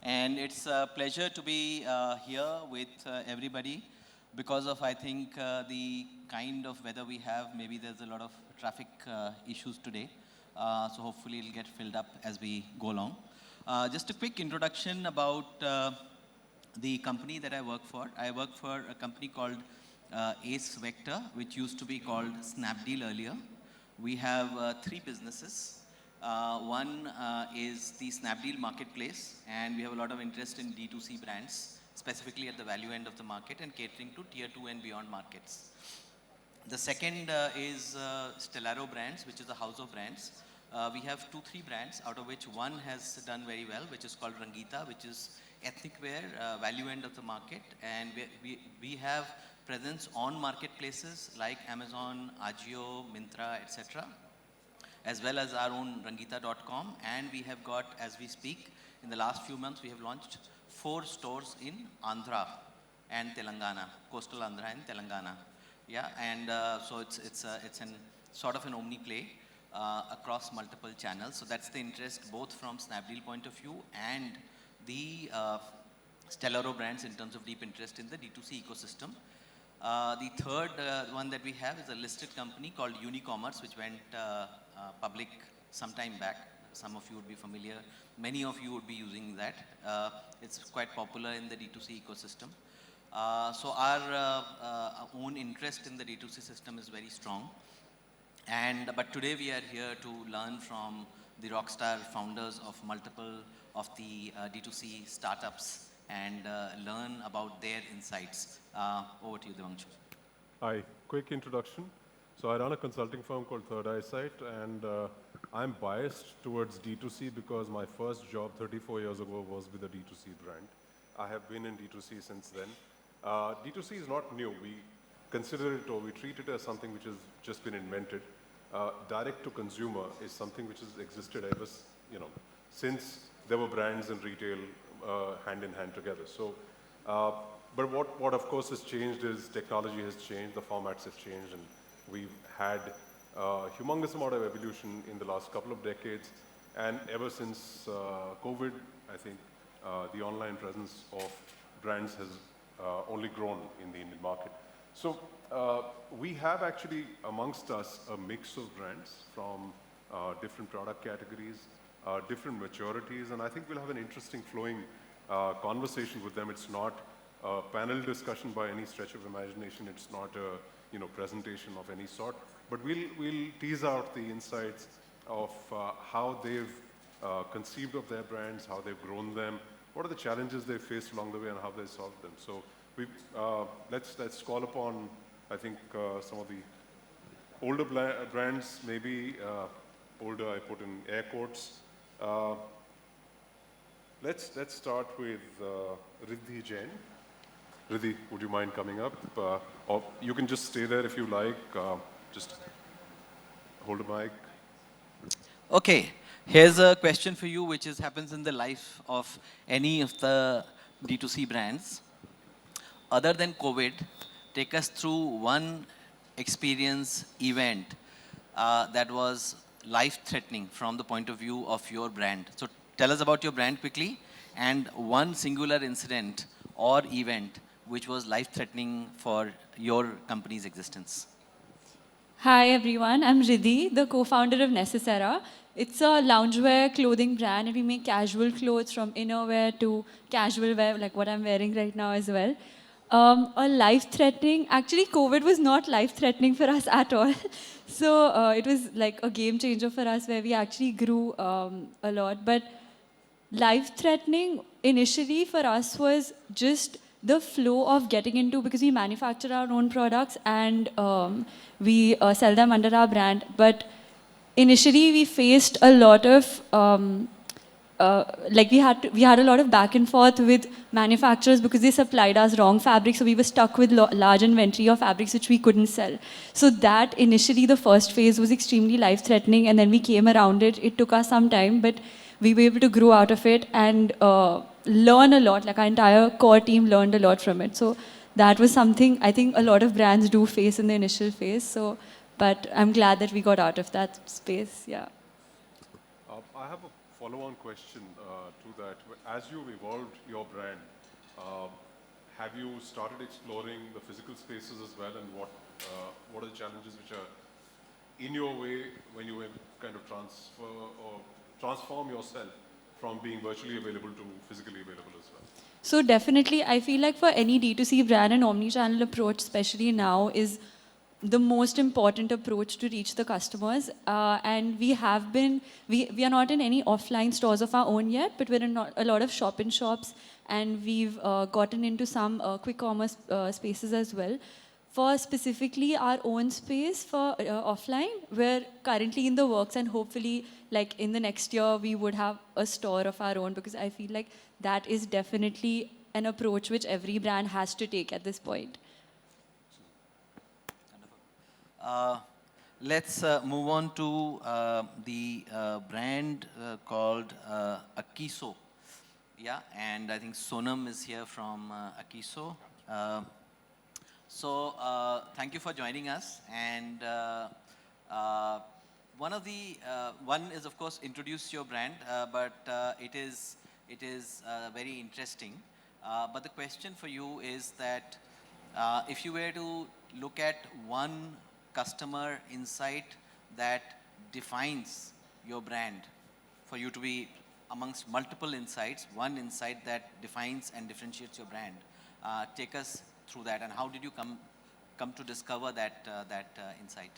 And it's a pleasure to be here with everybody because of, I think, the kind of weather we have. Maybe there's a lot of traffic issues today. So hopefully it'll get filled up as we go along. Just a quick introduction about the company that I work for. I work for a company called 𝐒𝐮𝐲𝐫, which used to be called Snapdeal earlier. We have three businesses. One is the Snapdeal marketplace, and we have a lot of interest in D2C brands, specifically at the value end of the market and catering to tier 2 and beyond markets. The second is Stellaro Brands, which is a house of brands. We have 2-3 brands, out of which one has done very well, which is called 𝐒𝐮𝐬𝐺𝐫, which is ethnic wear, value end of the market. And we have presence on marketplaces like Amazon, Ajio, Myntra, etc., as well as our own 𝐊𝐧𝐝𝐢𝐚.com. And we have got, as we speak, in the last few months, we have launched 4 stores in Andhra and Telangana, coastal Andhra and Telangana. Yeah, and so it's an sort of an omni play across multiple channels. So that's the interest both from Snapdeal point of view and the Stellaro Brands in terms of deep interest in the D2C ecosystem. The third one that we have is a listed company called Unicommerce, which went public some time back. Some of you would be familiar. Many of you would be using that. It's quite popular in the D2C ecosystem. So our own interest in the D2C system is very strong. But today we are here to learn from the rockstar founders of multiple of the D2C startups and learn about their insights. Over to you, 𝐕𝐧𝐝𝐻. Hi, quick introduction. So I run a consulting firm called Third Eyesight, and I'm biased towards D2C because my first job 34 years ago was with a D2C brand. I have been in D2C since then. D2C is not new. We consider it, or we treat it as something which has just been invented. Direct to consumer is something which has existed ever, since there were brands and retail hand in hand together. So, but what of course has changed is technology has changed, the formats have changed, and we've had a humongous amount of evolution in the last couple of decades. And ever since COVID, I think the online presence of brands has only grown in the Indian market. So we have actually amongst us a mix of brands from different product categories, different maturities, and I think we'll have an interesting flowing conversation with them. It's not a panel discussion by any stretch of imagination. It's not a presentation of any sort, but we'll tease out the insights of how they've conceived of their brands, how they've grown them, what are the challenges they faced along the way, and how they solved them. So let's call upon, I think, some of the older brands, maybe older I put in air quotes. Let's start with Riddhi Jain. Riddhi, would you mind coming up? Or you can just stay there if you like. Just hold a mic. Okay, here's a question for you, which happens in the life of any of the D2C brands. Other than COVID, take us through one experience, event that was life-threatening from the point of view of your brand. So tell us about your brand quickly, and one singular incident or event which was life-threatening for your company's existence. Hi everyone, I'm Riddhi, the co-founder of Necessera. It's a loungewear clothing brand, and we make casual clothes from innerwear to casual wear, like what I'm wearing right now as well. A life-threatening, actually COVID was not life-threatening for us at all. So it was like a game changer for us where we actually grew a lot. But life-threatening initially for us was just the flow of getting into, because we manufacture our own products and we sell them under our brand. But initially we faced a lot of we had a lot of back and forth with manufacturers because they supplied us wrong fabrics, so we were stuck with large inventory of fabrics which we couldn't sell. So that initially, the first phase was extremely life-threatening, and then we came around it. It took us some time, but we were able to grow out of it and learn a lot. Like our entire core team learned a lot from it. So that was something I think a lot of brands do face in the initial phase. But I'm glad that we got out of that space. Yeah. I have a follow-on question to that. As you've evolved your brand, have you started exploring the physical spaces as well, and what are the challenges which are in your way when you kind of transform yourself from being virtually available to physically available as well? So definitely, I feel like for any D2C brand, an omni-channel approach, especially now, is the most important approach to reach the customers. And we are not in any offline stores of our own yet, but we're in a lot of shop-in-shops, and we've gotten into some quick commerce spaces as well. For specifically our own space for offline, we're currently in the works, and hopefully like in the next year, we would have a store of our own, because I feel like that is definitely an approach which every brand has to take at this point. Let's move on to the brand called 𝐒𝐮𝐨𝐿. Yeah, and I think Sonam is here from 𝐒𝐮𝐨. So thank you for joining us. And one is of course introduce your brand, but it is very interesting. But the question for you is that if you were to look at one customer insight that defines your brand, for you to be amongst multiple insights, one insight that defines and differentiates your brand, take us through that, and how did you come to discover that insight?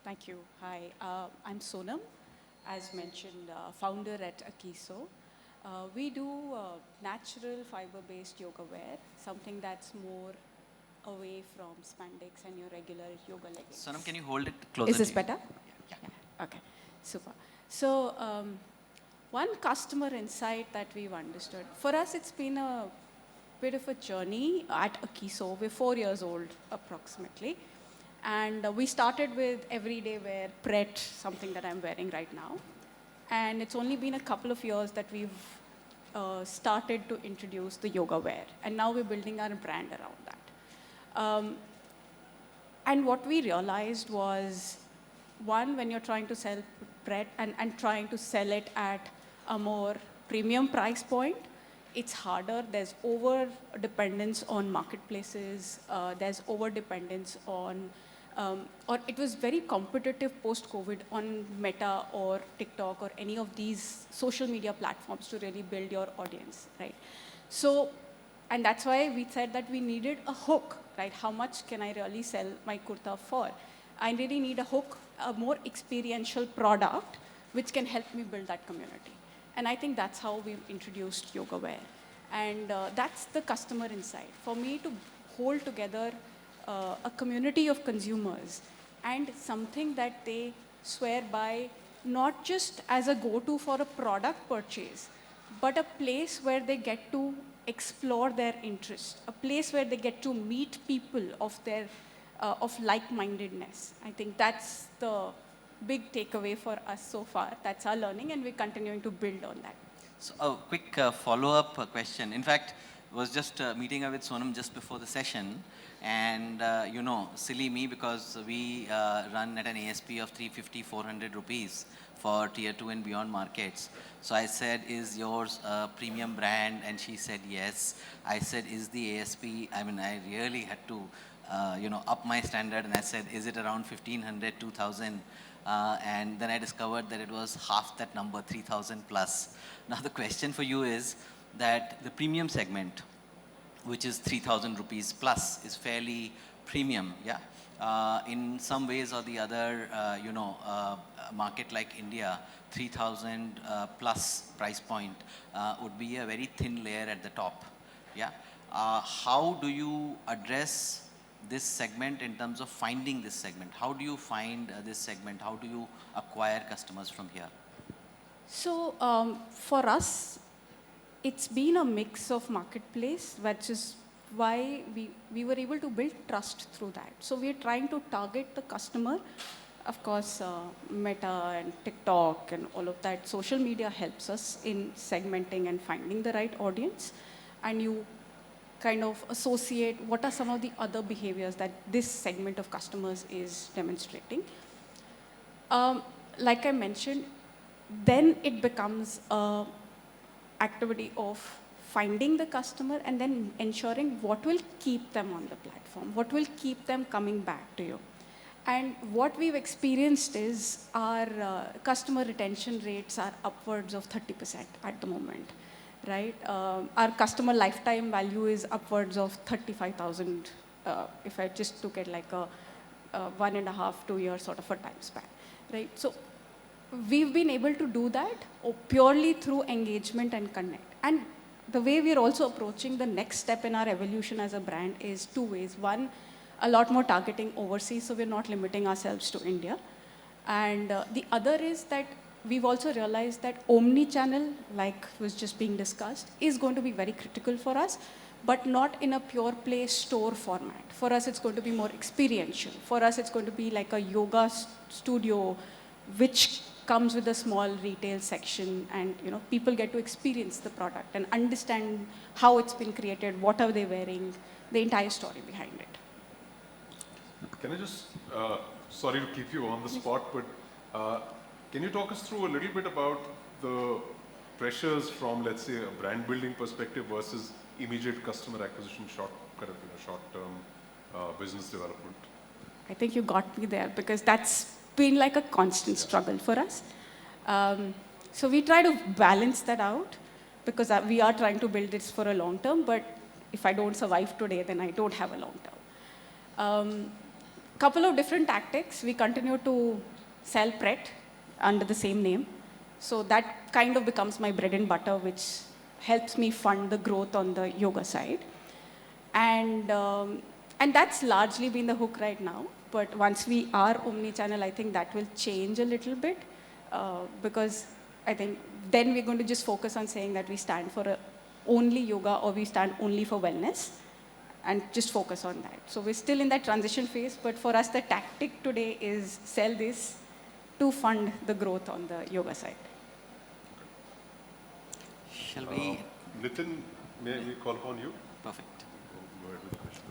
Thank you. Hi, I'm Sonam, as mentioned, founder at 𝐒𝐮𝐨. We do natural fiber-based yoga wear, something that's more away from spandex and your regular yoga leggings. Sonam, can you hold it closer? Is this better? Yeah. Okay, super. So one customer insight that we've understood, for us it's been a bit of a journey at 𝐒𝐮𝐨. We're 4 years old approximately. And we started with everyday wear, Pret, something that I'm wearing right now. And it's only been a couple of years that we've started to introduce the yoga wear. And now we're building our brand around that. And what we realized was, one, when you're trying to sell Pret and trying to sell it at a more premium price point, it's harder. There's over-dependence on marketplaces. There's over-dependence on, or it was very competitive post-COVID on Meta or TikTok or any of these social media platforms to really build your audience, right? So, and that's why we said that we needed a hook, right? How much can I really sell my kurta for? I really need a hook, a more experiential product, which can help me build that community. And I think that's how we've introduced yoga wear. And that's the customer insight. For me to hold together a community of consumers and something that they swear by, not just as a go-to for a product purchase, but a place where they get to explore their interest, a place where they get to meet people of their of like-mindedness. I think that's the big takeaway for us so far. That's our learning, and we're continuing to build on that. So a quick follow-up question. In fact, I was just meeting up with Sonam just before the session, and silly me, because we run at an ASP of 350, 400 rupees for tier 2 and beyond markets. So I said, is yours a premium brand? And she said yes. I said, is the ASP? I mean, I really had to up my standard, and I said, is it around 1500, 2000? And then I discovered that it was half that number, 3,000 plus. Now the question for you is that the premium segment, which is 3,000 rupees plus, is fairly premium, yeah? In some ways or the other, a market like India, 3,000 plus price point would be a very thin layer at the top, yeah? How do you address this segment in terms of finding this segment? How do you find this segment? How do you acquire customers from here? So for us, it's been a mix of marketplace, which is why we were able to build trust through that. So we're trying to target the customer. Of course, Meta and TikTok and all of that, social media helps us in segmenting and finding the right audience. And you kind of associate what are some of the other behaviors that this segment of customers is demonstrating. Like I mentioned, then it becomes a activity of finding the customer and then ensuring what will keep them on the platform, what will keep them coming back to you. And what we've experienced is our customer retention rates are upwards of 30% at the moment, right? Our customer lifetime value is upwards of 35,000 if I just took it like a 1.5, 2 year sort of a time span, right? So we've been able to do that purely through engagement and connect. And the way we're also approaching the next step in our evolution as a brand is two ways. One, a lot more targeting overseas, so we're not limiting ourselves to India. And the other is that we've also realized that omni-channel, like was just being discussed, is going to be very critical for us, but not in a pure play store format. For us, it's going to be more experiential. For us, it's going to be like a yoga studio, which comes with a small retail section, and people get to experience the product and understand how it's been created, what are they wearing, the entire story behind it. Can I just, sorry to keep you on the spot, but can you talk us through a little bit about the pressures from, let's say, a brand building perspective versus immediate customer acquisition, short-term business development? I think you got me there, because that's been like a constant struggle for us. So we try to balance that out, because we are trying to build this for a long term, but if I don't survive today, then I don't have a long term. Couple of different tactics. We continue to sell Pret under the same name. So that kind of becomes my bread and butter, which helps me fund the growth on the yoga side. And that's largely been the hook right now. But once we are omni-channel, I think that will change a little bit, because I think then we're going to just focus on saying that we stand for only yoga, or we stand only for wellness, and just focus on that. So we're still in that transition phase, but for us, the tactic today is sell this to fund the growth on the yoga side. Shall we? Nitin, may we call upon you? Perfect. Go ahead with the question.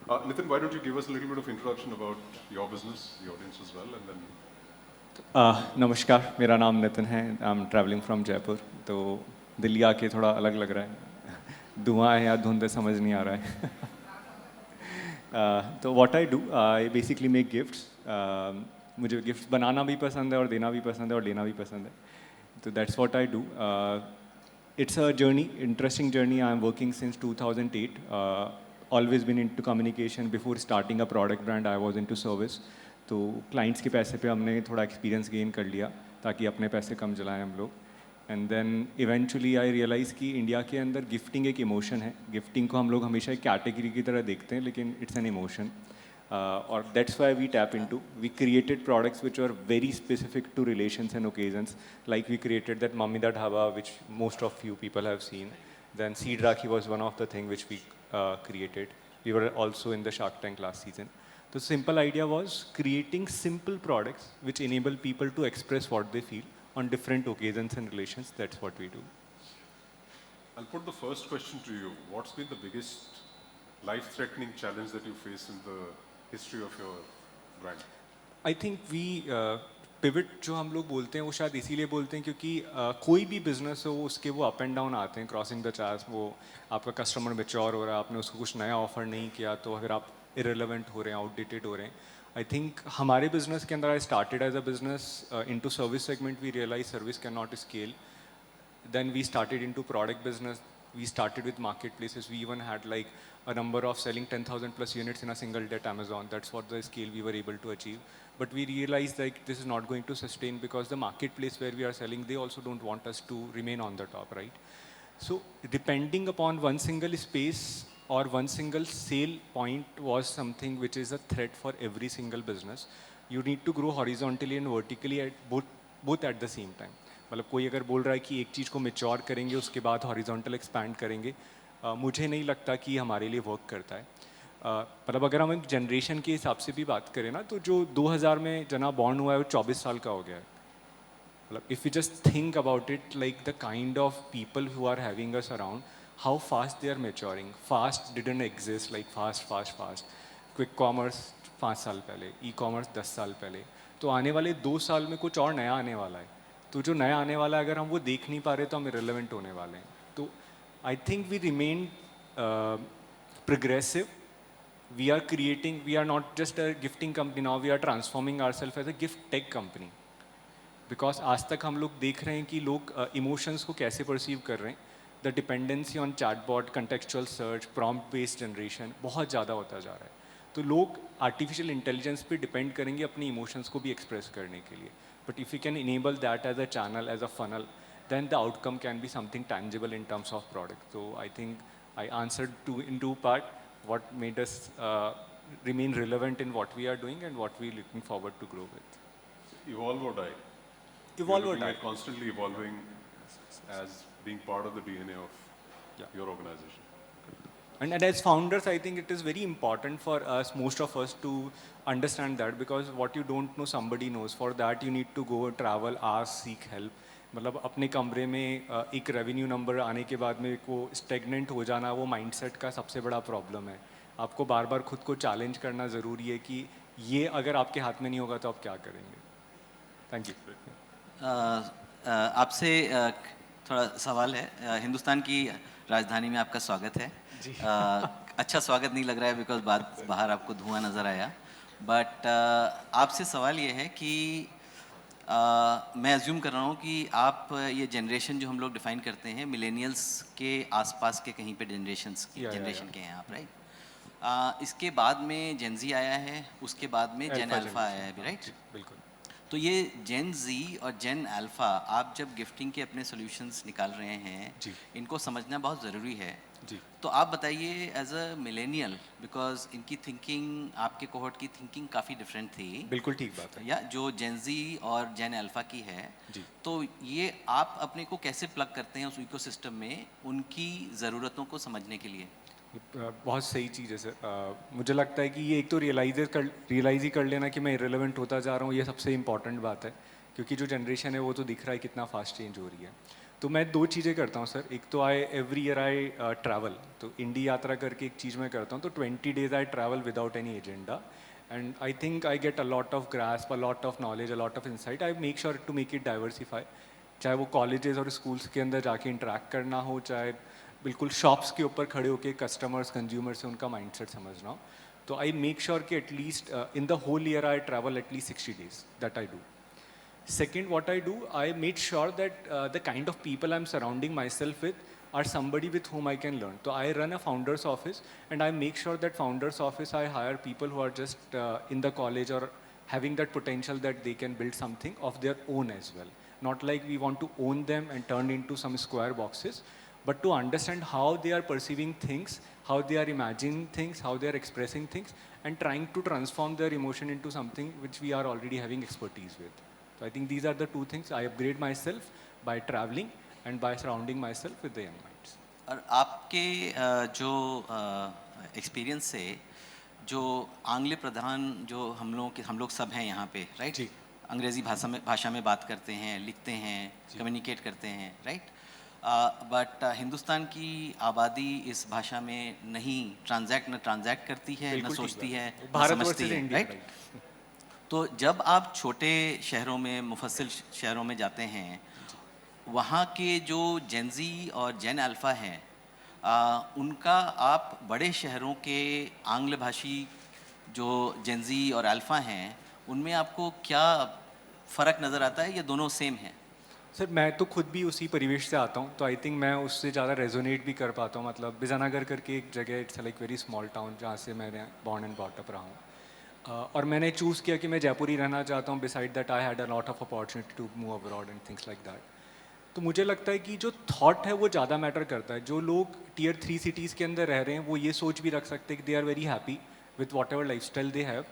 Nitin, why don't you give us a little bit of introduction about your business, the audience as well, and then... नमस्कार, मेरा नाम नितिन है. I'm traveling from Jaipur. तो दिल्ली आके थोड़ा अलग लग रहा है. धुआं है या धुंध समझ नहीं आ रहा है. तो what I do, I basically make gifts. मुझे गिफ्ट्स बनाना भी पसंद है और देना भी पसंद है और लेना भी पसंद है. तो that's what I do. It's a journey, interesting journey. I'm working since 2008. Always been into communication. Before starting a product brand, I was into service. तो clients के पैसे पे हमने थोड़ा experience gain कर लिया ताकि अपने पैसे कम जलाएं हम लोग. And then eventually I realized कि इंडिया के अंदर गिफ्टिंग एक इमोशन है. गिफ्टिंग को हम लोग हमेशा एक कैटेगरी की तरह देखते हैं, लेकिन it's an emotion. Or that's why we tap into. We created products which were very specific to relations and occasions. Like we created that Mummy Da Dhaba, which most of you people have seen. Then Seed Rakhi was one of the things which we created. We were also in the Shark Tank last season. The simple idea was creating simple products which enable people to express what they feel on different occasions and relations. That's what we do. I'll put the first question to you. What's been the biggest life-threatening challenge that you face in the history of your brand? I think we pivot जो हम लोग बोलते हैं वो शायद इसीलिए बोलते हैं क्योंकि कोई भी बिजनेस हो उसके वो अप एंड डाउन आते हैं. क्रॉसिंग द चार्ज, वो आपका कस्टमर मैच्योर हो रहा है, आपने उसको कुछ नया ऑफर नहीं किया तो अगर आप irrelevant हो रहे हैं, आउटडेटेड हो रहे हैं. आई थिंक हमारे बिजनेस के अंदर I started as a business into service segment. We realize service can not scale. Then we started into product business. We started with marketplaces. We even had like a number of selling 10,000 plus units in a single day at Amazon. That's what the scale we were able to achieve. But we realized like this is not going to sustain because the marketplace where we are selling, they also don't want us to remain on the top, right? So depending upon one single space or one single sale point was something which is a threat for every single business. You need to grow horizontally and vertically at both at the same time. मतलब कोई अगर बोल रहा है कि एक चीज़ को mature करेंगे उसके बाद हॉरिजॉन्टल एक्सपैंड करेंगे, मुझे नहीं लगता कि हमारे लिए वर्क करता है. मतलब अगर हम जनरेशन के हिसाब से भी बात करें ना तो जो 2000 में जना बॉर्न हुआ है वो 24 साल का हो गया है. मतलब if you just think about it like the kind of people who are having us around, how fast they are maturing. Fast didn't exist, like fast. Quick commerce 5 साल पहले, ई-कॉमर्स 10 साल पहले, तो आने वाले 2 साल में कुछ और नया आने वाला है। तो जो नया आने वाला है अगर हम वो देख नहीं पा रहे तो हम इरेलेवेंट होने वाले हैं। तो I think we remain progressive, we are creating, we are not just a gifting company now, we are transforming ourself as a gift tech company. Because आज तक हम लोग देख रहे हैं कि लोग इमोशंस को कैसे परसीव कर रहे हैं। The dependency on chatbot, contextual search, prompt based generation बहुत ज़्यादा होता जा रहा है। तो लोग आर्टिफिशियल इंटेलिजेंस पे डिपेंड करेंगे अपनी इमोशंस को भी एक्सप्रेस करने के लिए। But if you can enable that as a channel, as a funnel, then the outcome can be something tangible in terms of product. So I think I answered in two part what made us remain relevant in what we are doing and what we're looking forward to grow with. Evolve or die. Evolve or You're looking die. at constantly evolving as being part of the DNA of your organization. And as founders, I think it is very important for us, most of us, to understand that, because what you don't know, somebody knows. For that, you need to go travel, ask, seek help. मतलब अपने कमरे में एक revenue number आने के बाद में वो स्टेगनेंट हो जाना, वो माइंडसेट का सबसे बड़ा प्रॉब्लम है। आपको बार बार खुद को चैलेंज करना ज़रूरी है कि ये अगर आपके हाथ में नहीं होगा तो आप क्या करेंगे। Thank you. आपसे थोड़ा सवाल है। हिंदुस्तान की राजधानी में आपका स्वागत है जी। अच्छा स्वागत नहीं लग रहा है बिकॉज बाहर आपको धुआं नज़र आया। बट आपसे सवाल ये है कि मैं अज्यूम कर रहा हूँ कि आप ये जनरेशन जो हम लोग डिफाइन करते हैं मिलेनियल्स के आसपास के कहीं पे जनरेशन के हैं आप, राइट? इसके बाद में जेन ज़ी आया है, उसके बाद में जेन अल्फ़ा आया है भी, राइट? बिल्कुल। तो ये जेन ज़ी और जेन अल्फ़ा आप जब गिफ्टिंग के अपने सॉल्यूशंस निकाल रहे हैं जी। इनको समझना बहुत ज़रूरी है। जी। तो आप बताइए एज अ मिलेनियल, बिकॉज इनकी थिंकिंग आपके कोहॉर्ट की थिंकिंग काफ़ी डिफरेंट थी। बिल्कुल ठीक बात है। या जो जेन ज़ी और जेन अल्फ़ा की है जी। तो ये आप अपने को कैसे प्लग करते हैं उस इकोसिस्टम में उनकी ज़रूरतों को समझने के लिए? बहुत सही चीज़ है सर। मुझे लगता है कि ये एक तो रियलाइज़ ही कर लेना कि मैं इरेलेवेंट होता जा रहा हूँ, ये सबसे इम्पॉर्टेंट बात है। क्योंकि जो जनरेशन है वो तो दिख रहा है कितना फास्ट चेंज हो रही है। तो मैं 2 चीज़ें करता हूँ सर। एक तो एवरी ईयर आई ट्रैवल, तो इंडी यात्रा करके एक चीज़ मैं करता हूँ। तो 20 days I travel without any agenda, and I think I get a lot of grasp, a lot of knowledge, a lot of insight. I make sure to make it diversify, चाहे वो कॉलेजेस और schools के अंदर जाके interact करना हो, चाहे बिल्कुल शॉप्स के ऊपर खड़े होकर कस्टमर्स, कंज्यूमर से उनका माइंडसेट समझना हो। तो आई मेक श्योर कि at least in the whole year I travel at least 60 days, that I do. Second, what I do, I made sure that the kind of people I'm surrounding myself with are somebody with whom I can learn. So I run a founder's office, and I make sure that founder's office I hire people who are just in the college or having that potential that they can build something of their own as well. Not like we want to own them and turn into some square boxes, but to understand how they are perceiving things, how they are imagining things, how they are expressing things, and trying to transform their emotion into something which we are already having expertise with. So I think these are the 2 things. I upgrade myself by traveling and by surrounding myself with the young minds. और आपके जो experience से जो आंग्ल प्रधान जो हम लोग सब हैं यहाँ पे, राइट? जी। अंग्रेज़ी भाषा में बात करते हैं, लिखते हैं, कम्युनिकेट करते हैं, राइट? बट हिंदुस्तान की आबादी इस भाषा में नहीं ट्रांजैक्ट करती है, न सोचती है, न समझती है, राइट? तो जब आप छोटे शहरों में, मुफस्सिल शहरों में जाते हैं, वहाँ के जो जेन ज़ी और जेन अल्फ़ा हैं, उनका आप बड़े शहरों के आंग्ल भाषी जो जेन ज़ी और अल्फ़ा हैं, उनमें आपको क्या फ़र्क नज़र आता है या दोनों सेम हैं? सर मैं तो खुद भी उसी परिवेश से आता हूँ, तो आई थिंक मैं उससे ज़्यादा रेजोनेट भी कर पाता हूँ। मतलब बिजनगर करके एक जगह, it's like very small town, जहाँ से मैंने बॉर्न एंड बॉट अप रहा हूँ। और मैंने चूज़ किया कि मैं जयपुर ही रहना चाहता हूँ। Beside that I had a lot of opportunity to move abroad and things like that. तो मुझे लगता है कि जो थॉट है वो ज़्यादा मैटर करता है। जो लोग टियर 3 सिटीज़ के अंदर रह रहे हैं वो ये सोच भी रख सकते हैं कि they are very happy with what ever life style they have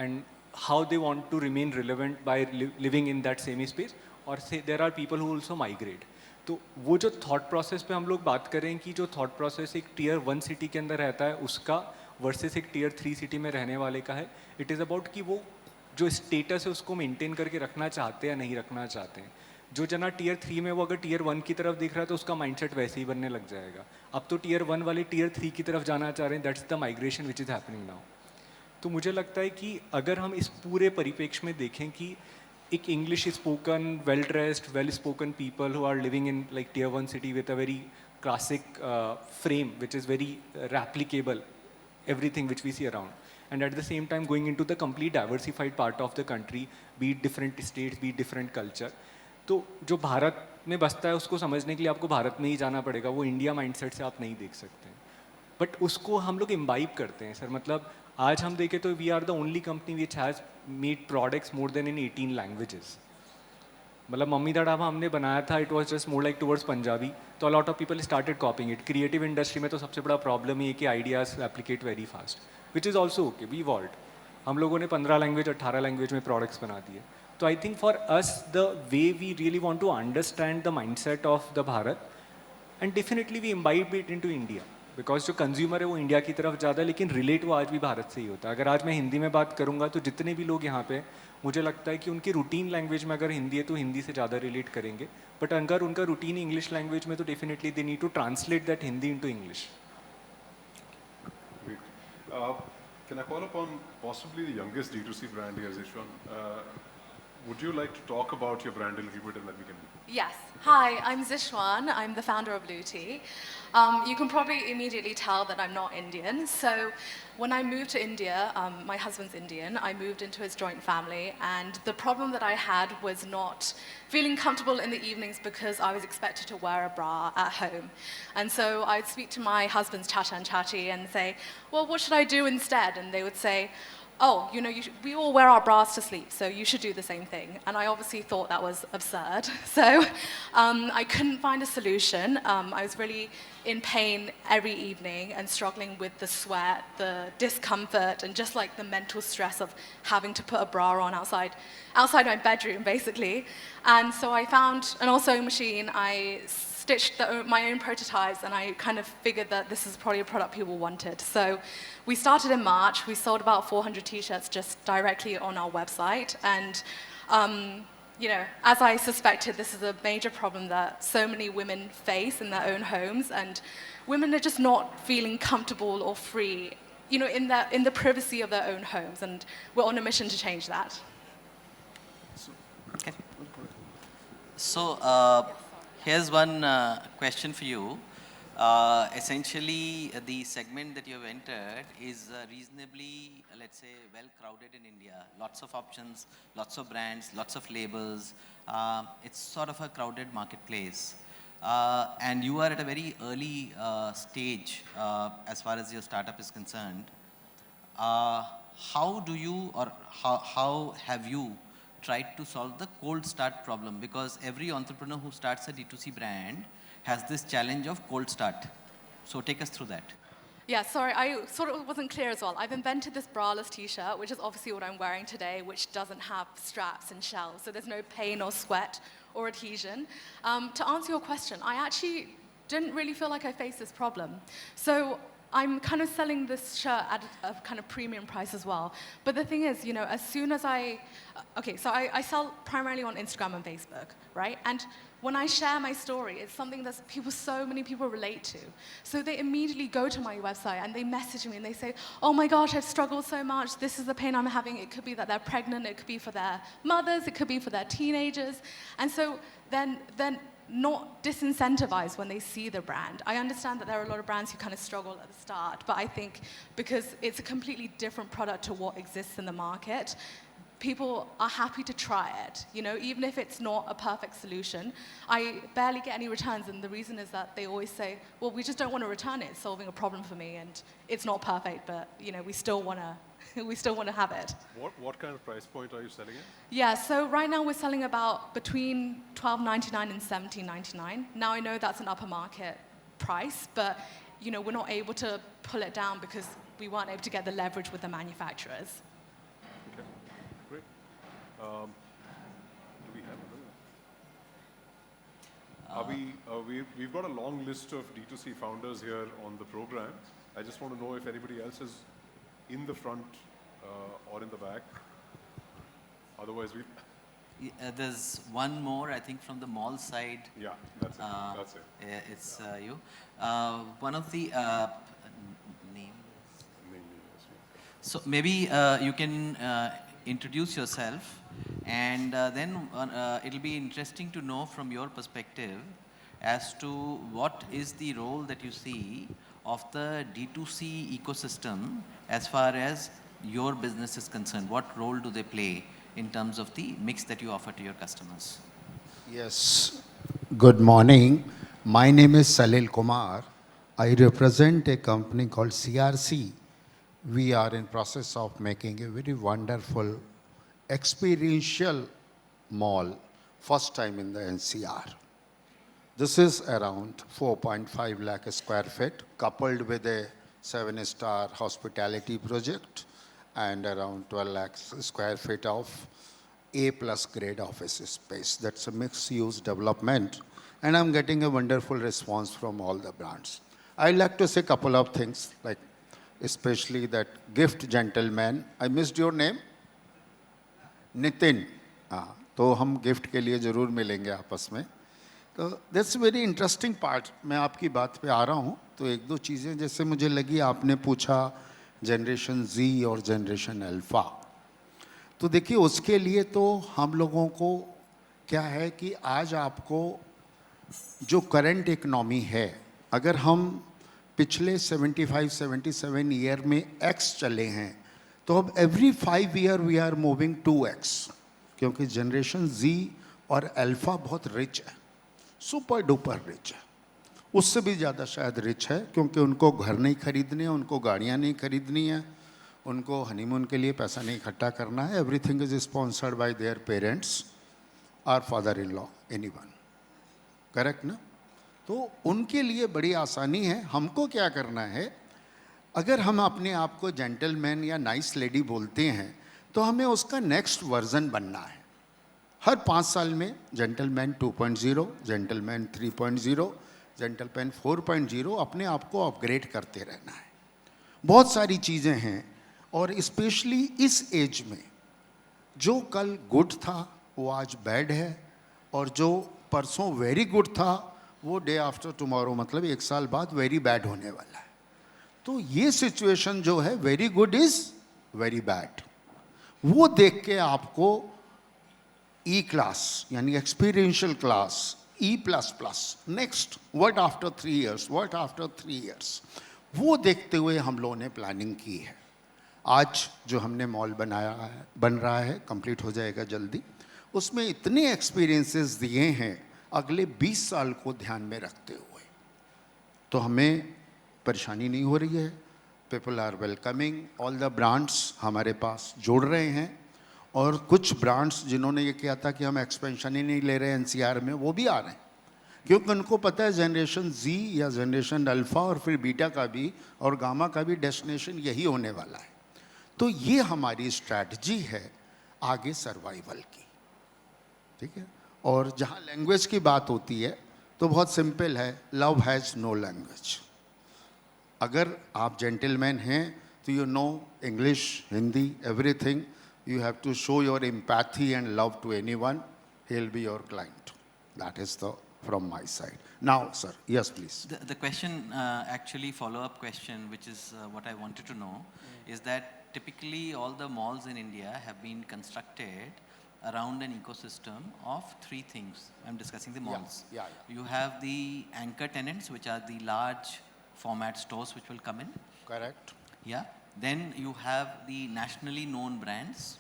and how they want to remain relevant by living in that same space, और से there are people who also migrate. तो वो जो थॉट प्रोसेस पे हम लोग बात करें कि जो थॉट प्रोसेस एक टियर 1 सिटी के अंदर रहता है उसका वर्सेस एक टियर 3 सिटी में रहने वाले का है, इट इज़ अबाउट कि वो जो स्टेटस है उसको मेंटेन करके रखना चाहते हैं या नहीं रखना चाहते हैं। जो जना टियर 3 में वो अगर टियर 1 की तरफ देख रहा है तो उसका माइंडसेट वैसे ही बनने लग जाएगा। अब तो टियर 1 वाले टियर 3 की तरफ जाना चाह रहे हैं, that's the migration which is happening now. तो मुझे लगता है कि अगर हम इस पूरे परिप्रेक्ष्य में देखें कि एक English spoken, well dressed, well spoken people who are living in like tier 1 city with a very classic frame which is very replicable, everything which we see around, and at the same time going into the complete diversified part of the country, be it different states, be it different culture. तो जो भारत में बसता है उसको समझने के लिए आपको भारत में ही जाना पड़ेगा, वो इंडिया माइंडसेट से आप नहीं देख सकते हैं, बट उसको हम लोग इम्बाइब करते हैं सर. मतलब आज हम देखें तो we are the only company which has made products more than in 18 languages. मतलब मम्मी दा ढाबा हमने बनाया था, it was just more like towards Punjabi, तो a lot of people started copying it. Creative industry में तो सबसे बड़ा प्रॉब्लम ये है कि ideas replicate very fast, which is also okay. We evolved, हम लोगों ने 15 लैंग्वेज 18 लैंग्वेज में प्रोडक्ट्स बना दिए. तो I think for us the way we really want to understand the mindset of the Bharat, and definitely we imbibe it into India, because जो consumer है वो इंडिया की तरफ ज़्यादा है, लेकिन रिलेट वो आज भी भारत से ही होता है. अगर आज मैं हिंदी में बात करूँगा तो जितने भी लोग यहाँ पे, मुझे लगता है कि उनकी रूटीन लैंग्वेज में अगर हिंदी है तो हिंदी से ज़्यादा रिलेट करेंगे, बट अगर उनका रूटीन इंग्लिश लैंग्वेज में तो definitely they need to translate that Hindi into English. Can I call upon possibly the youngest D2C brand here, Zishwan? Would you like to talk about your brand a little bit and then we can... Yes. Hi, I'm Zishwan. I'm the founder of Blue Tea. You can probably immediately tell that I'm not Indian. So when I moved to India, my husband's Indian, I moved into his joint family, and the problem that I had was not feeling comfortable in the evenings because I was expected to wear a bra at home. And so I'd speak to my husband's chacha and chachi and say, well, what should I do instead? And they would say, oh, you know, we all wear our bras to sleep, so you should do the same thing. And I obviously thought that was absurd. So I couldn't find a solution. I was really in pain every evening and struggling with the sweat, the discomfort, and just like the mental stress of having to put a bra on outside my bedroom, basically. And so I found an oil sewing machine. I stitched my own prototypes, and I kind of figured that this is probably a product people wanted. So we started in March. We sold about 400 t-shirts just directly on our website. And you know, as I suspected, this is a major problem that so many women face in their own homes, and women are just not feeling comfortable or free, you know, in the privacy of their own homes, and we're on a mission to change that. Okay. So here's one question for you. Essentially, the segment that you have entered is reasonably, let's say, well crowded in India. Lots of options, lots of brands, lots of labels. It's sort of a crowded marketplace. And you are at a very early stage as far as your startup is concerned. How do you, or how have you tried to solve the cold start problem? Because every entrepreneur who starts a D2C brand has this challenge of cold start. So take us through that. Yeah, sorry, I sort of wasn't clear as well. I've invented this braless t-shirt, which is obviously what I'm wearing today, which doesn't have straps and shells, so there's no pain or sweat or adhesion. To answer your question, I actually didn't really feel like I faced this problem. So I'm kind of selling this shirt at a kind of premium price as well. But the thing is, you know, as soon as I sell primarily on Instagram and Facebook, right? And when I share my story, it's something that so many people relate to. So they immediately go to my website and they message me and they say, oh my gosh, I've struggled so much. This is the pain I'm having. It could be that they're pregnant. It could be for their mothers. It could be for their teenagers. And so then not disincentivized when they see the brand. I understand that there are a lot of brands who kind of struggle at the start, but I think because it's a completely different product to what exists in the market, people are happy to try it, you know, even if it's not a perfect solution. I barely get any returns, and the reason is that they always say, well, we just don't want to return it. It's solving a problem for me, and it's not perfect, but, you know, we still want to have it. What kind of price point are you selling at? Yeah, so right now we're selling about between $12.99 and $17.99. Now I know that's an upper market price, but, you know, we're not able to pull it down because we weren't able to get the leverage with the manufacturers. Okay, great. Do we have we've got a long list of D2C founders here on the program. I just want to know if anybody else is in the front or in the back. Otherwise, There's one more, I think, from the mall side. Yeah, that's it. That's it. It's you. One of the names. So maybe you can introduce yourself, and then it'll be interesting to know from your perspective as to what is the role that you see of the D2C ecosystem as far as your business is concerned. What role do they play in terms of the mix that you offer to your customers? Yes. Good morning. My name is Salil Kumar. I represent a company called CRC. We are in process of making a very wonderful experiential mall, first time in the NCR. This is around 4.5 lakh square feet, coupled with a 7-star hospitality project and around 12 lakh square feet of A+ grade office space. That's a mixed-use development, and I'm getting a wonderful response from all the brands. I'd like to say a couple of things, like especially that gift gentleman. I missed your name? Nitin. हाँ, तो हम gift के लिए ज़रूर मिलेंगे आपस में. तो दैट्स वेरी इंटरेस्टिंग पार्ट. मैं आपकी बात पे आ रहा हूँ. तो एक दो चीज़ें जैसे मुझे लगी, आपने पूछा जनरेशन Z और जनरेशन अल्फ़ा. तो देखिए उसके लिए तो हम लोगों को क्या है कि आज आपको जो करंट इकनॉमी है, अगर हम पिछले 75-77 ईयर में X चले हैं, तो अब every 5 year we are moving 2X, क्योंकि जनरेशन Z और अल्फ़ा बहुत रिच है, सुपर डुपर रिच है, उससे भी ज़्यादा शायद रिच है, क्योंकि उनको घर नहीं खरीदने हैं, उनको गाड़ियाँ नहीं खरीदनी है, उनको हनीमून के लिए पैसा नहीं इकट्ठा करना है. Everything is sponsored by their parents और father in law, anyone. Correct ना? तो उनके लिए बड़ी आसानी है. हमको क्या करना है, अगर हम अपने आप को जेंटलमैन या नाइस लेडी बोलते हैं, तो हमें उसका नेक्स्ट वर्जन बनना है. हर 5 साल में जेंटलमैन 2.0, जेंटलमैन 3.0, जेंटलमैन 4.0 अपने आप को अपग्रेड करते रहना है. बहुत सारी चीज़ें हैं, और स्पेशली इस एज में जो कल गुड था वो आज बैड है, और जो परसों वेरी गुड था वो डे आफ्टर टुमारो, मतलब 1 साल बाद वेरी बैड होने वाला है. तो ये सिचुएशन जो है, very good is very bad, वो देख के आपको ई क्लास यानी experiential class, E++, next what after 3 years, what after 3 years, वो देखते हुए हम लोगों ने प्लानिंग की है. आज जो हमने मॉल बनाया है, बन रहा है, कंप्लीट हो जाएगा जल्दी, उसमें इतने एक्सपीरियंसेस दिए हैं अगले 20 साल को ध्यान में रखते हुए. तो हमें परेशानी नहीं हो रही है. People are welcoming. All the brands हमारे पास जोड़ रहे हैं, और कुछ ब्रांड्स जिन्होंने ये किया था कि हम एक्सपेंशन ही नहीं ले रहे NCR में, वो भी आ रहे हैं, क्योंकि उनको पता है जनरेशन Z या जनरेशन अल्फ़ा और फिर बीटा का भी और गामा का भी डेस्टिनेशन यही होने वाला है. तो ये हमारी स्ट्रैटेजी है आगे सर्वाइवल की. ठीक है. और जहाँ लैंग्वेज की बात होती है तो बहुत सिंपल है, लव हैज़ नो लैंग्वेज. अगर आप जेंटलमैन हैं तो you know English, Hindi, everything. You have to show your empathy and love to anyone. He'll be your client. That is from my side. Now, sir, yes, please. The question, actually follow-up question, which is what I wanted to know, is that typically all the malls in India have been constructed around an ecosystem of 3 things. I'm discussing the malls. Yeah. You have the anchor tenants, which are the large format stores which will come in. Correct. Yeah. Then you have the nationally known brands,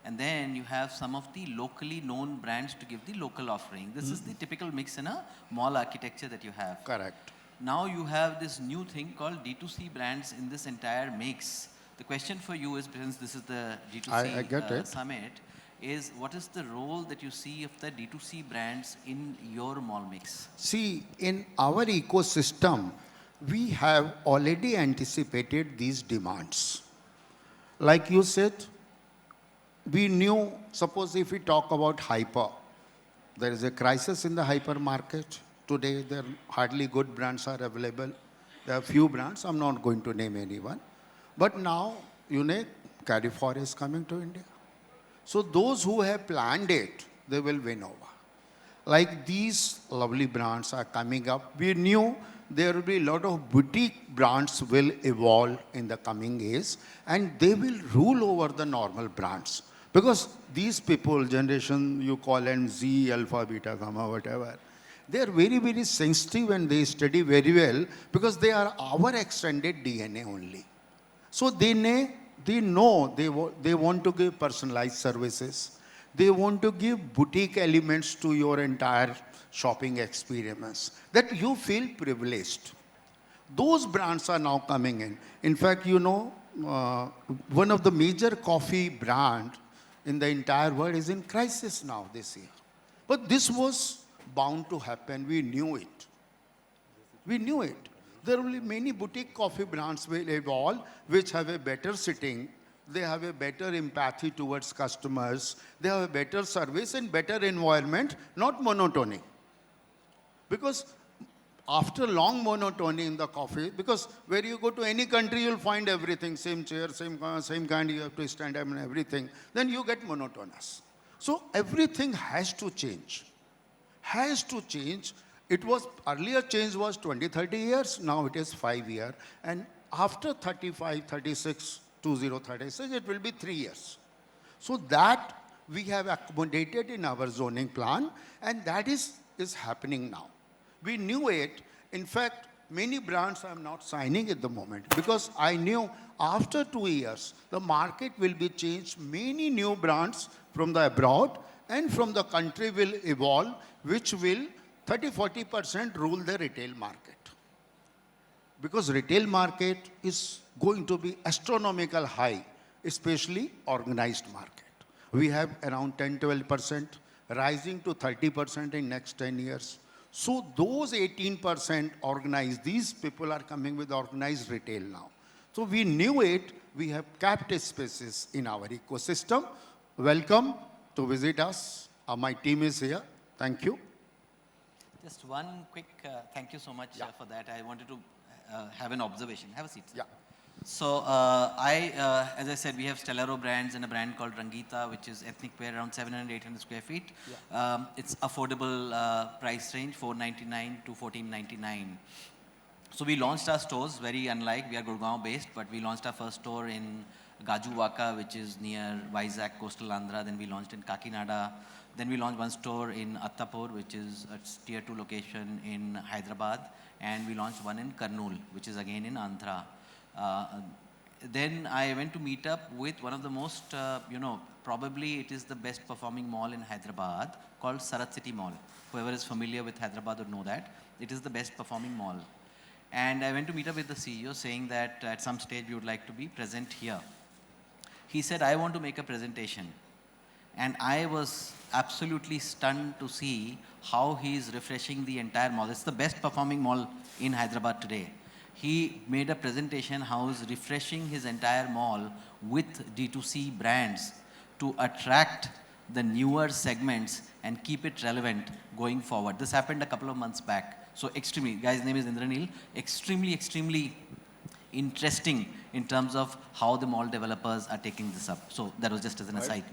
and then you have some of the locally known brands to give the local offering. This is the typical mix in a mall architecture that you have. Correct. Now you have this new thing called D2C brands in this entire mix. The question for you is, since this is the D2C I get it. summit, is what is the role that you see of the D2C brands in your mall mix? See, in our ecosystem, we have already anticipated these demands. Like you said, we knew, suppose if we talk about hyper, there is a crisis in the hyper market. Today, there hardly good brands are available. There are few brands, I'm not going to name anyone. But now, Carrefour is coming to India. So those who have planned it, they will win over. Like these lovely brands are coming up. We knew there will be a lot of boutique brands will evolve in the coming years, and they will rule over the normal brands. Because these people, generation you call them Z, alpha, beta, gamma, whatever, they are very, very sensitive and they study very well because they are our extended DNA only. So they know they want to give personalized services. They want to give boutique elements to your entire shopping experience that you feel privileged. Those brands are now coming in. In fact, you know, one of the major coffee brand in the entire world is in crisis now this year. But this was bound to happen. We knew it. We knew it. There will be many boutique coffee brands will evolve which have a better sitting, they have a better empathy towards customers, they have a better service and better environment, not monotony. Because after long monotony in the coffee, because where you go to any country, you'll find everything, same chair, same kind, you have to stand up and everything, then you get monotonous. So everything has to change. Has to change. It was, earlier change was 20, 30 years, now it is 5 years. And after 35, 36, 2036, it will be 3 years. So that we have accommodated in our zoning plan, and that is happening now. We knew it. In fact, many brands I am not signing at the moment because I knew after 2 years, the market will be changed. Many new brands from the abroad and from the country will evolve, which will 30-40% rule the retail market. Because retail market is going to be astronomical high, especially organized market. We have around 10-12%, rising to 30% in next 10 years. So those 18% organized, these people are coming with organized retail now. So we knew it, we have kept spaces in our ecosystem. Welcome to visit us. My team is here. Thank you. Just one quick thank you so much for that. I wanted to have an observation. Have a seat, sir. Yeah. So as I said, we have Stellaro brands and a brand called Rangita, which is ethnic wear, around 700, 800 square feet. Yeah. It's affordable price range, $499 to $1,499. So we launched our stores, very unlike, we are Gurgaon based, but we launched our first store in Gajuvaka, which is near 𝐊𝐧𝐝𝐢, coastal Andhra. Then we launched in Kakinada. Then we launched one store in Attapur, which is a tier 2 location in Hyderabad. And we launched one in Kurnool, which is again in Andhra. Then I went to meet up with one of the most, probably it is the best performing mall in Hyderabad called Sarat City Mall. Whoever is familiar with Hyderabad would know that. It is the best performing mall. And I went to meet up with the CEO saying that at some stage we would like to be present here. He said, I want to make a presentation. And I was absolutely stunned to see how he is refreshing the entire mall. It's the best performing mall in Hyderabad today. He made a presentation how he's refreshing his entire mall with D2C brands to attract the newer segments and keep it relevant going forward. This happened a couple of months back. So extremely, guy's name is Indranil, extremely interesting in terms of how the mall developers are taking this up. So that was just as an aside.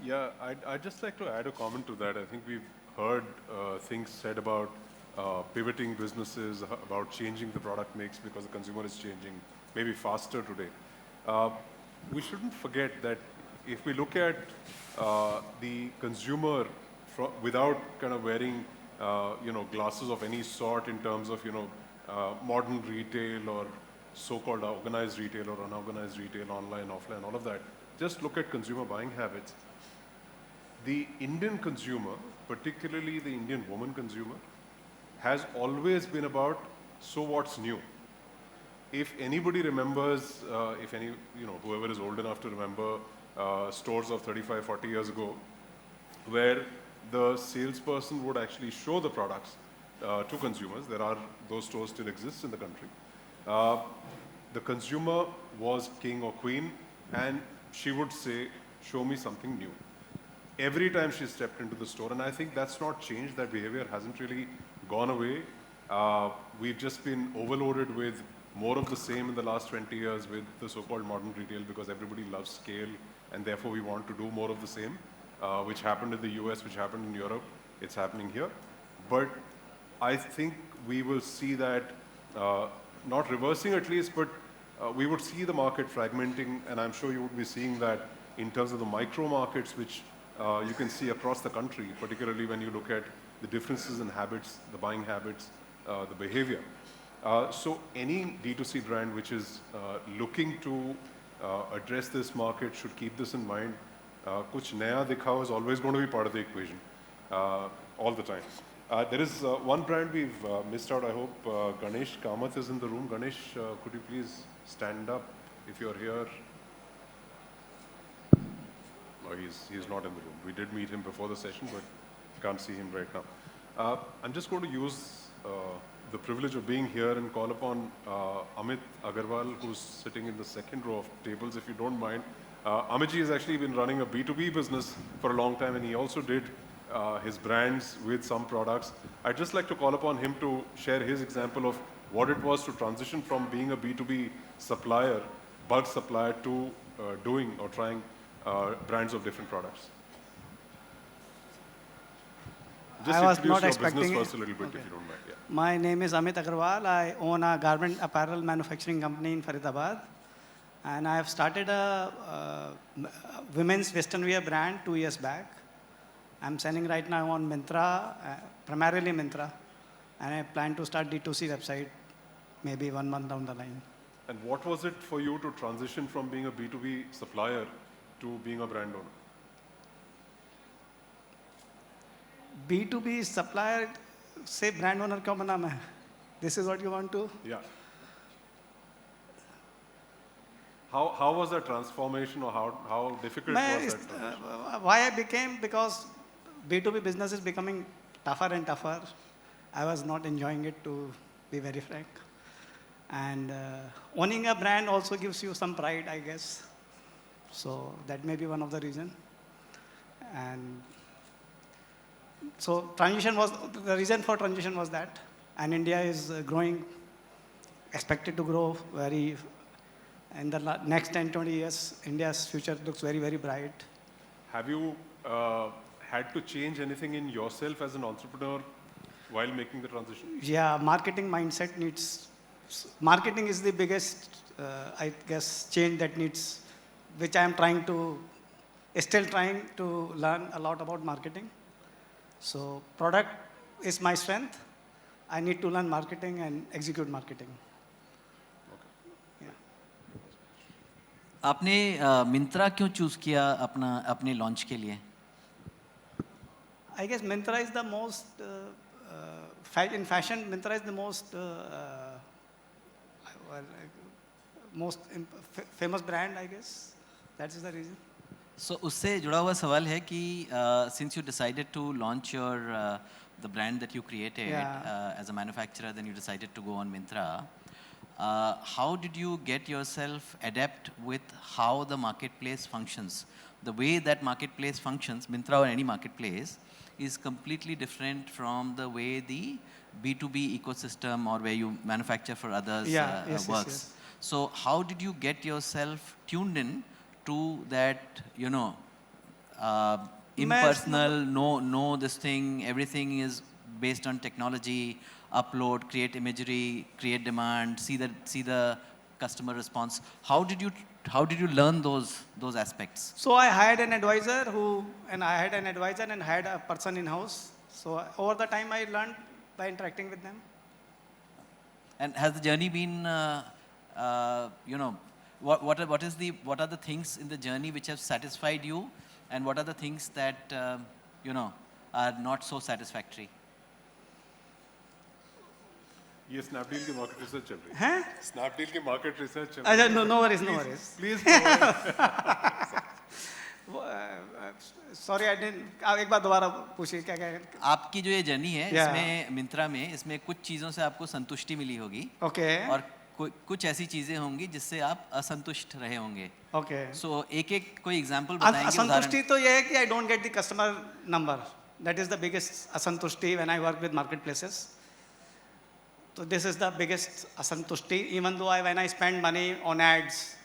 I'd just like to add a comment to that. I think we've heard things said about pivoting businesses, about changing the product mix because the consumer is changing maybe faster today. We shouldn't forget that if we look at the consumer without kind of wearing glasses of any sort in terms of modern retail or so-called organized retail or unorganized retail, online, offline, all of that. Just look at consumer buying habits. The Indian consumer, particularly the Indian woman consumer, has always been about, so what's new? If anybody remembers, whoever is old enough to remember stores of 35, 40 years ago, where the salesperson would actually show the products to consumers. Those stores still exist in the country. The consumer was king or queen, and she would say, show me something new. Every time she stepped into the store, and I think that's not changed, that behavior hasn't really gone away. We've just been overloaded with more of the same in the last 20 years with the so-called modern retail because everybody loves scale, and therefore we want to do more of the same, which happened in the US, which happened in Europe. It's happening here. But I think we will see that not reversing at least, but we would see the market fragmenting, and I'm sure you would be seeing that in terms of the micro markets, which you can see across the country, particularly when you look at the differences in habits, the buying habits, the behavior. So any D2C brand which is looking to address this market should keep this in mind. Kuch naya dikhao is always going to be part of the equation, all the time. There is one brand we've missed out. I hope Ganesh Kamath is in the room. Ganesh, could you please stand up if you're here? No, he's not in the room. We did meet him before the session, but can't see him right now. I'm just going to use the privilege of being here and call upon Amit Agarwal, who's sitting in the second row of tables, if you don't mind. Amitji has actually been running a B2B business for a long time, and he also did his brands with some products. I'd just like to call upon him to share his example of what it was to transition from being a B2B supplier, bulk supplier, to doing or trying brands of different products. Just I was introduce not your expecting business it. first a little bit, Okay. if you don't mind. Yeah. My name is Amit Agarwal. I own a garment apparel manufacturing company in Faridabad. And I have started a women's western wear brand 2 years back. I'm selling right now on Myntra, primarily Myntra. And I plan to start D2C website maybe 1 month down the line. And what was it for you to transition from being a B2B supplier to being a brand owner? B2B supplier से brand owner क्यों बना मैं? This is what you want to? Yeah. How was that transformation, or how difficult was that transition? Why I became, because B2B business is becoming tougher and tougher. I was not enjoying it, to be very frank. And owning a brand also gives you some pride, I guess. So that may be one of the reasons. And so the reason for transition was that. And India is growing, expected to grow very, in the next 10, 20 years, India's future looks very, very bright. Have you had to change anything in yourself as an entrepreneur while making the transition? Yeah, marketing mindset needs, marketing is the biggest, I guess, change that needs, which I am still trying to learn a lot about marketing. So product is my strength. I need to learn marketing and execute marketing. आपने मिंत्रा क्यों choose किया अपने launch के लिए? I guess Myntra is the most, in fashion, Myntra is the most famous brand, I guess. That is the reason. So उससे जुड़ा हुआ सवाल है कि since you decided to launch your the brand that you created as a manufacturer, then you decided to go on Myntra. How did you get yourself adapt with how the marketplace functions? The way that marketplace functions, Myntra or any marketplace, is completely different from the way the B2B ecosystem or where you manufacture for others works. Yes. So how did you get yourself tuned in to that, impersonal, no this thing, everything is based on technology, upload, create imagery, create demand, see the customer response. How did you learn those aspects? So I hired an advisor and hired a person in-house. So over the time I learned by interacting with them. And has the journey been, what are the things in the journey which have satisfied you, and what are the things that are not so satisfactory? ये Snapdeal की market research चल रही है। हैं? Snapdeal की market research चल रही है। No worries. Please. Sorry, I didn't. एक बार दोबारा पूछिए क्या है? आपकी जो ये जर्नी है इसमें मिंत्रा में इसमें कुछ चीज़ों से आपको संतुष्टि मिली होगी। Okay. और कुछ ऐसी चीजें होंगी जिससे आप असंतुष्ट रहे होंगे। Okay. So एक कोई एग्जांपल बताएंगे? असंतुष्टि तो ये है कि I don't get the customer number. That is the biggest असंतुष्टि when I work with marketplaces. So this is the biggest असंतुष्टि, even though when I spend money on ads.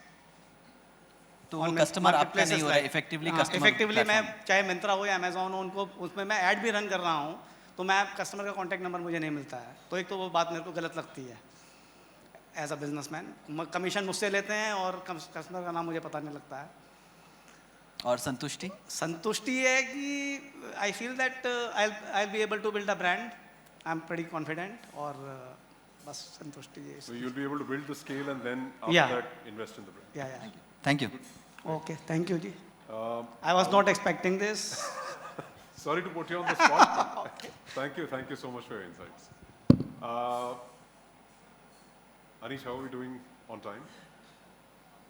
तो वो customer आपका नहीं हो रहा है, इफेक्टिवली मैं चाहे मिंत्रा हो या अमेजोन हो, उनको उसमें मैं ऐड भी रन कर रहा हूँ, तो मैं कस्टमर का कॉन्टैक्ट नंबर मुझे नहीं मिलता है, तो एक तो वो बात मेरे को गलत लगती है। As a businessman. कमीशन मुझसे लेते हैं और कस्टमर का नाम मुझे पता नहीं लगता है। और संतुष्टि? संतुष्टि है कि I feel that I be able to build a brand, I am pretty confident, और बस संतुष्टि है। So you'll be able to build the scale and then after Yeah. that invest in the brand. या Thank you. Okay, thank you ji. I was not expecting this. Sorry to put you on the spot. Thank you so much for your insights. Anish, how are we doing on time?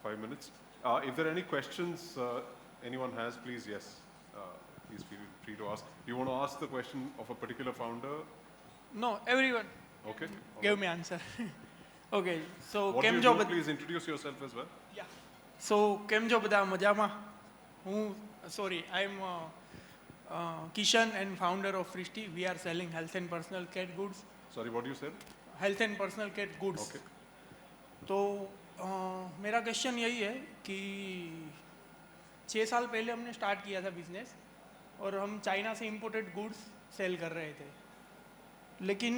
5 minutes. If there are any questions anyone has, please, yes, please feel free to ask. You want to ask the question of a particular founder? No, everyone. Okay. Give me answer. Okay, so What do you do? Please introduce yourself as well. Yeah. So કેમ છો બધા મજામાં? I'm Kishan and founder of Frishti. We are selling health and personal care goods. Sorry, what you said? Health and personal care goods. Okay. तो मेरा question यही है कि 6 साल पहले हमने स्टार्ट किया था बिजनेस और हम चाइना से इंपोर्टेड गुड्स सेल कर रहे थे, लेकिन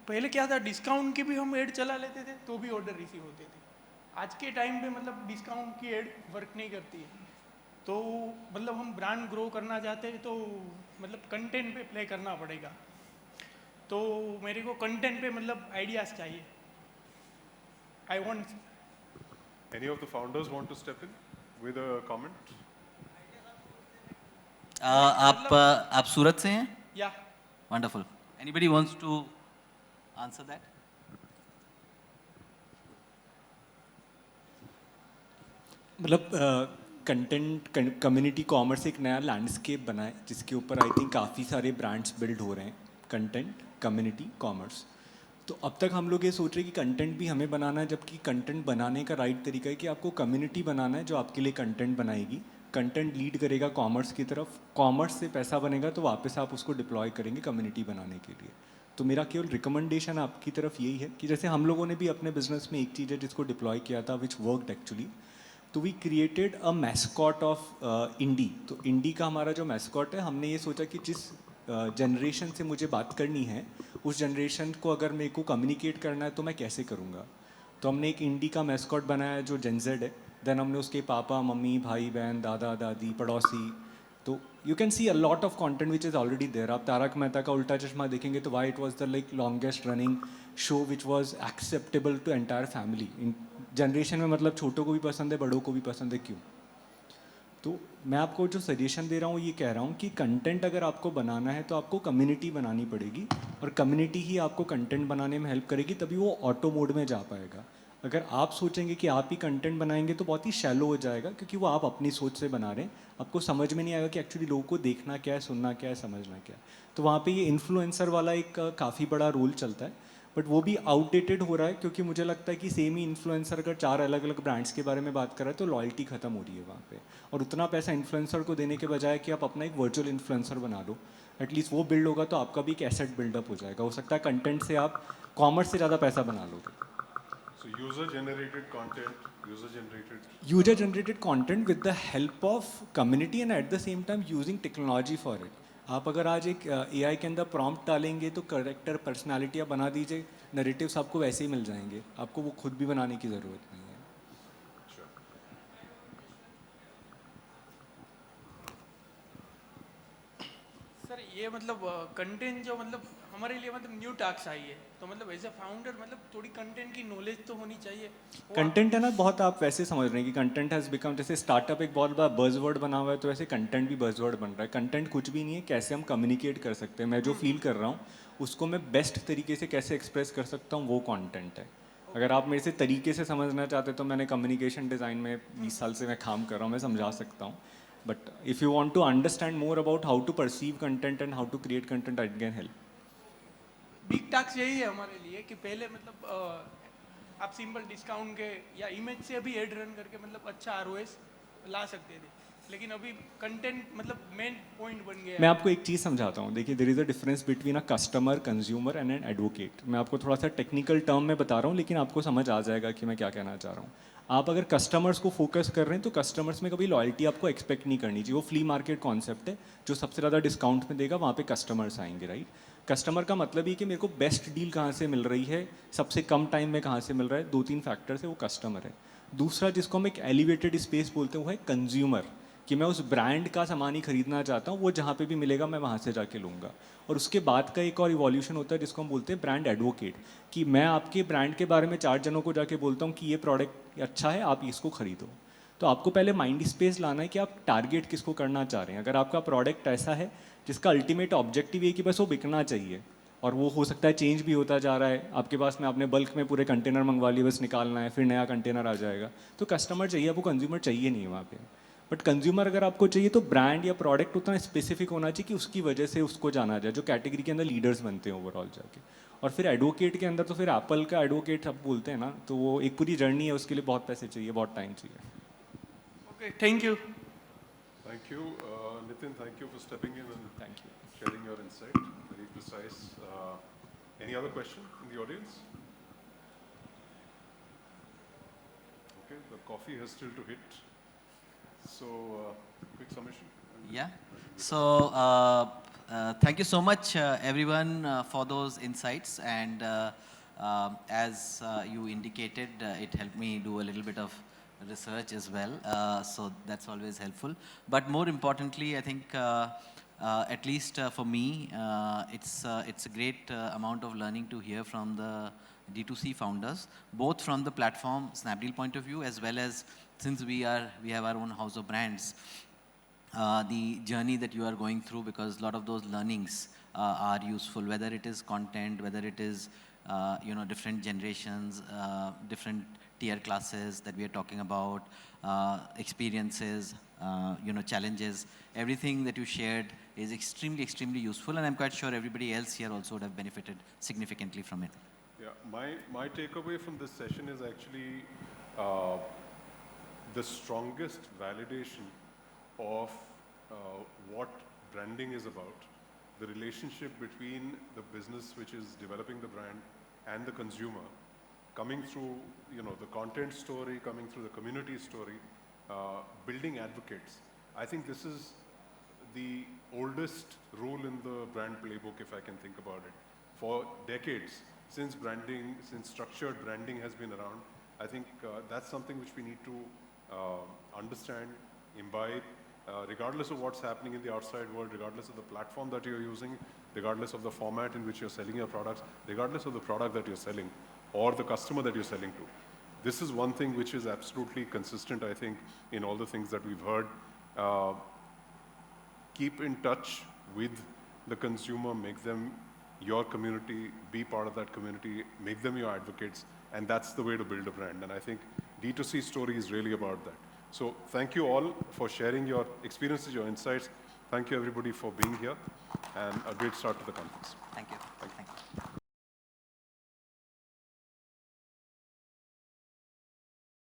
पहले क्या था, डिस्काउंट की भी हम ऐड चला लेते थे तो भी ऑर्डर रिसीव होते थे। आज के टाइम पे मतलब डिस्काउंट की ऐड वर्क नहीं करती है, तो मतलब हम ब्रांड ग्रो करना चाहते हैं तो मतलब कंटेंट पे प्ले करना पड़ेगा। तो मेरे को कंटेंट पे मतलब आइडियाज़ चाहिए। I want. Any of the founders want to step in with a comment? आप सूरत से हैं? Yeah. Wonderful. Anybody wants to answer that? मतलब कंटेंट कम्युनिटी कॉमर्स एक नया लैंडस्केप बना है जिसके ऊपर आई थिंक काफ़ी सारे ब्रांड्स बिल्ड हो रहे हैं। कंटेंट कम्युनिटी कॉमर्स, तो अब तक हम लोग ये सोच रहे हैं कि कंटेंट भी हमें बनाना है, जबकि कंटेंट बनाने का राइट तरीका है कि आपको कम्युनिटी बनाना है जो आपके लिए कंटेंट बनाएगी। कंटेंट लीड करेगा कॉमर्स की तरफ, कॉमर्स से पैसा बनेगा तो वापस आप उसको डिप्लॉय करेंगे कम्युनिटी बनाने के लिए। तो मेरा केवल रिकमेंडेशन आपकी तरफ यही है कि जैसे हम लोगों ने भी अपने बिजनेस में एक चीज़ है जिसको डिप्लॉय किया था विच वर्कड एक्चुअली, तो we created a mascot of Indi. तो इंडी का हमारा जो मैस्कॉट है, हमने ये सोचा कि जिस जनरेशन से मुझे बात करनी है उस जनरेशन को अगर मेरे को कम्युनिकेट करना है तो मैं कैसे करूँगा। तो हमने एक इंडी का मैस्कॉट बनाया जो जेनजेड है। देन हमने उसके पापा मम्मी भाई बहन दादा दादी पड़ोसी, तो you can see a lot of content which is already there. आप तारक मेहता का उल्टा चश्मा देखेंगे तो why it was the like longest running show which was acceptable to entire family in generation में। मतलब छोटों को भी पसंद है, बड़ों को भी पसंद है, क्यों? तो मैं आपको जो सजेशन दे रहा हूँ ये कह रहा हूँ कि कंटेंट अगर आपको बनाना है तो आपको कम्युनिटी बनानी पड़ेगी, और कम्युनिटी ही आपको कंटेंट बनाने में हेल्प करेगी, तभी वो ऑटो मोड में जा पाएगा। अगर आप सोचेंगे कि आप ही कंटेंट बनाएंगे तो बहुत ही शैलो हो जाएगा, क्योंकि वो आप अपनी सोच से बना रहे हैं, आपको समझ में नहीं आएगा कि एक्चुअली लोगों को देखना क्या है, सुनना क्या है, समझना क्या है। तो वहाँ पे ये इन्फ्लुएंसर वाला एक काफ़ी बड़ा रोल चलता है, बट वो भी आउटडेटेड हो रहा है, क्योंकि मुझे लगता है कि सेम ही इन्फ्लुएंसर अगर 4 अलग अलग ब्रांड्स के बारे में बात कर रहा है तो लॉयल्टी खत्म हो रही है वहाँ पे। और उतना पैसा इन्फ्लुएंसर को देने के बजाय कि आप अपना एक वर्चुअल इन्फ्लुएंसर बना लो, एटलीस्ट वो बिल्ड होगा तो आपका भी एक एसेट बिल्डअप हो जाएगा। हो सकता है कंटेंट से आप कॉमर्स से ज़्यादा पैसा बना लोगे। User generated content, user generated content with the help of community and at the same time using technology for it. आप अगर आज एक AI के अंदर प्रॉम्प्ट डालेंगे तो करेक्टर पर्सनालिटी आप बना दीजिए, नरेटिव्स आपको वैसे ही मिल जाएंगे, आपको वो खुद भी बनाने की ज़रूरत नहीं है। सर ये मतलब कंटेंट जो मतलब हमारे लिए मतलब न्यू टास्क आई है, तो मतलब एज ए फाउंडर मतलब थोड़ी कंटेंट की नॉलेज तो होनी चाहिए। कंटेंट है ना, बहुत आप वैसे समझ रहे हैं कि कंटेंट हैज़ बिकम, जैसे स्टार्टअप एक बहुत बड़ा बज़वर्ड बना हुआ है, तो वैसे कंटेंट भी बज़वर्ड बन रहा है। कंटेंट कुछ भी नहीं है, कैसे हम कम्युनिकेट कर सकते हैं, मैं जो फील कर रहा हूँ उसको मैं बेस्ट तरीके से कैसे एक्सप्रेस कर सकता हूँ, वो कंटेंट है। अगर आप मेरे से तरीके से समझना चाहते तो मैंने कम्युनिकेशन डिज़ाइन में 20 साल से मैं काम कर रहा हूँ, मैं समझा सकता हूँ। But if you want to understand more about how to perceive content and how to create content, I can help. Big task यही है हमारे लिए कि पहले मतलब आप सिंपल डिस्काउंट के या इमेज से भी एड रन करके मतलब अच्छा आरओएस ला सकते थे, लेकिन अभी कंटेंट मतलब मेन पॉइंट बन गया है। मैं आपको एक चीज़ समझाता हूँ, देखिए there is a difference between a customer, consumer and an advocate. मैं आपको थोड़ा सा टेक्निकल टर्म में बता रहा हूँ, लेकिन आपको समझ आ जाएगा कि मैं क्या कहना चाह रहा हूँ। आप अगर कस्टमर्स को फोकस कर रहे हैं तो कस्टमर्स में कभी लॉयल्टी आपको एक्सपेक्ट नहीं करनी चाहिए। वो फ्ली मार्केट कॉन्सेप्ट है, जो सबसे ज़्यादा डिस्काउंट में देगा वहाँ पे कस्टमर्स आएंगे, राइट। कस्टमर का मतलब ही कि मेरे को बेस्ट डील कहाँ से मिल रही है, सबसे कम टाइम में कहाँ से मिल रहा है, 2-3 फैक्टर से वो कस्टमर है। दूसरा जिसको हम एक एलिवेटेड स्पेस बोलते हैं वो है कंज्यूमर, कि मैं उस ब्रांड का सामान ही खरीदना चाहता हूँ, वो जहाँ पे भी मिलेगा मैं वहाँ से जाके लूँगा। और उसके बाद का एक और इवोल्यूशन होता है जिसको हम बोलते हैं ब्रांड एडवोकेट, कि मैं आपके ब्रांड के बारे में 4 जनों को जाके बोलता हूँ कि ये प्रोडक्ट अच्छा है, आप इसको खरीदो। तो आपको पहले माइंड स्पेस लाना है कि आप टारगेट किसको करना चाह रहे हैं। अगर आपका प्रोडक्ट ऐसा है जिसका अल्टीमेट ऑब्जेक्टिव ये कि बस वो बिकना चाहिए, और वो हो सकता है चेंज भी होता जा रहा है, आपके पास में आपने बल्क में पूरे कंटेनर मंगवा लिए, बस निकालना है, फिर नया कंटेनर आ जाएगा, तो कस्टमर चाहिए, आपको कंज्यूमर चाहिए नहीं है वहाँ पे। बट कंज्यूमर अगर आपको चाहिए तो ब्रांड या प्रोडक्ट उतना स्पेसिफिक होना चाहिए कि उसकी वजह से उसको जाना जाए, जो कैटेगरी के अंदर लीडर्स बनते हैं ओवरऑल जाके। और फिर एडवोकेट के अंदर तो फिर एप्पल का एडवोकेट आप बोलते हैं ना, तो वो एक पूरी जर्नी है, उसके लिए बहुत पैसे चाहिए, बहुत टाइम चाहिए। Okay, thank you. Thank you. Nitin, thank you for stepping in and Thank you. sharing your insight. Very precise. Any other question in the audience? Okay, the coffee has still to hit. So, quick summation. Yeah. So, thank you so much, everyone, for those insights. And as you indicated, it helped me do a little bit of research as well. So that's always helpful. But more importantly, I think, at least for me, it's a great amount of learning to hear from the D2C founders, both from the platform Snapdeal point of view, as well as since we have our own house of brands, the journey that you are going through, because a lot of those learnings are useful, whether it is content, whether it is different generations, different tier classes that we are talking about, experiences, challenges. Everything that you shared is extremely, extremely useful, and I'm quite sure everybody else here also would have benefited significantly from it. Yeah, my takeaway from this session is actually the strongest validation of what branding is about, the relationship between the business which is developing the brand and the consumer, coming through the content story, coming through the community story, building advocates. I think this is the oldest rule in the brand playbook, if I can think about it. For decades, since structured branding has been around, I think that's something which we need to understand, imbibe, regardless of what's happening in the outside world, regardless of the platform that you're using, regardless of the format in which you're selling your products, regardless of the product that you're selling or the customer that you're selling to. This is one thing which is absolutely consistent, I think, in all the things that we've heard. Keep in touch with the consumer, make them your community, be part of that community, make them your advocates, and that's the way to build a brand. And I think D2C story is really about that. So thank you all for sharing your experiences, your insights. Thank you everybody for being here, and a great start to the conference. Thank you. Thank you.